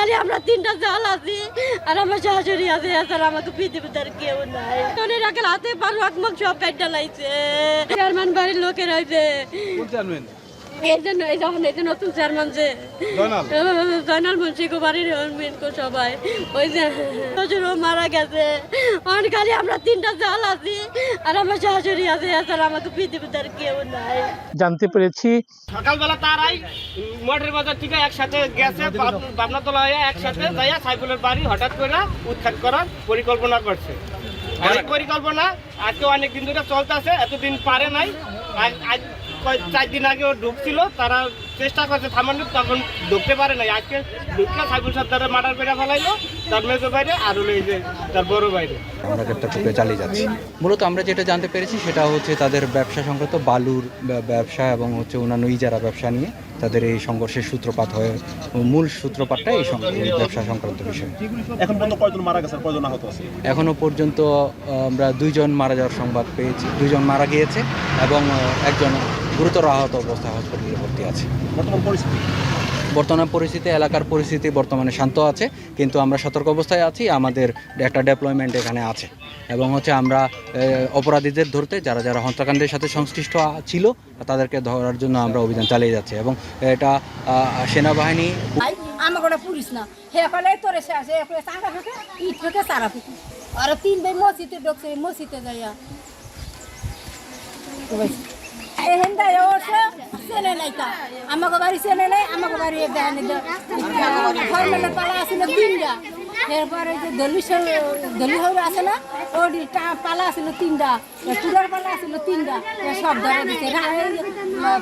খালি আমরা তিনটা জাল আছি আর আমার শাশুড়ি আছে, এছাড়া আমাকে পৃথিবীতে আর কেউ নাই। তোনের আগে হাতে পারো আকমাক সব পেট ডালাইছে, চেয়ারম্যান বাড়ির লোকের হয়েছে। এই জন্য এই যে নতুন চেয়ারম্যান যে জয়নাল মুন্সি বাড়ির সবাই ওই যে শ্বশুরও মারা গেছে। অনেক খালি আমরা তিনটা জাল আছি আর আমার শাশুড়ি আছে, এছাড়া আমাকে পৃথিবীতে আর কেউ নাই। জানতে পেরেছি সকালবেলা তারাই মঠের বাজার থেকে একসাথে গেছে, বাবনাতলা হয়ে একসাথে যাইয়া সাইফুলের বাড়ি হঠাৎ করে উৎখাত করার পরিকল্পনা করছে। অনেক পরিকল্পনা আজকে অনেক দিন ধরে চলতেছে, এতদিন পারে নাই। আজ 4 দিন আগে ও ঢুকছিল, তারা চেষ্টা করছে থামানোর, তখন ঢুকতে পারে নাই। আজকে ঢুকলে সাইফুল সাহেব তারা মার্ডার করে ফেলাইলো, তার মেজো বাইরে আর হলো এই যে তার বড় বাইরে। আমরা গ্রেপ্তার প্রক্রিয়া চালিয়ে যাচ্ছি। মূলত আমরা যেটা জানতে পেরেছি সেটা হচ্ছে তাদের ব্যবসা সংক্রান্ত বালুর ব্যবসা এবং হচ্ছে অন্যান্য ইজারা ব্যবসা নিয়ে তাদের এই সংঘর্ষের সূত্রপাত হয়ে মূল সূত্রপাতটা এই ব্যবসা সংক্রান্ত বিষয়। এখন পর্যন্ত কয়জন মারা গেছে, কয়জন আহত আছে? এখনো পর্যন্ত আমরা 2 জন মারা যাওয়ার সংবাদ পেয়েছি, 2 জন মারা গিয়েছে এবং একজন গুরুতর আহত অবস্থায় হসপিটালে ভর্তি আছে। বর্তমান পরিস্থিতি এলাকার পরিস্থিতি বর্তমানে শান্ত আছে, কিন্তু আমরা সতর্ক অবস্থায় আছি। আমাদের একটা ডেপ্লয়মেন্ট এখানে আছে এবং হচ্ছে আমরা অপরাধীদের ধরতে যারা যারা হত্যাকাণ্ডের সাথে সংশ্লিষ্ট ছিল তাদেরকে ধরার জন্য আমরা অভিযান চালিয়ে যাচ্ছি এবং এটা সেনাবাহিনী আমাকে ওটা পুলিশ না হে ফলে তোরে শেষে চাঁদা ফেঁকে ইট ফেঁকে সারা ফেঁকে আর 3 ভাই মসজিদে ঢুকছে, মসজিদে যাইয়া এহেন্দা ওরছে চেনে নাই তা আমাকে বাড়ি চেনে নাই, আমাকে বাড়ি দেখেন ফর্মেলের পালা আসছিল 3টা, এরপরে যে দলি হৌরা আছে না ওর পালা আসছিল 3টা, চুলার পালা আসছিল 3টা, সব ধরে দিচ্ছে।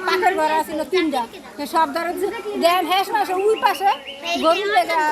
পাখের ঘর আসছিল 3টা, সব ধরে দিচ্ছে। দেন হেস মাসে ওই পাশে গরুর লেগা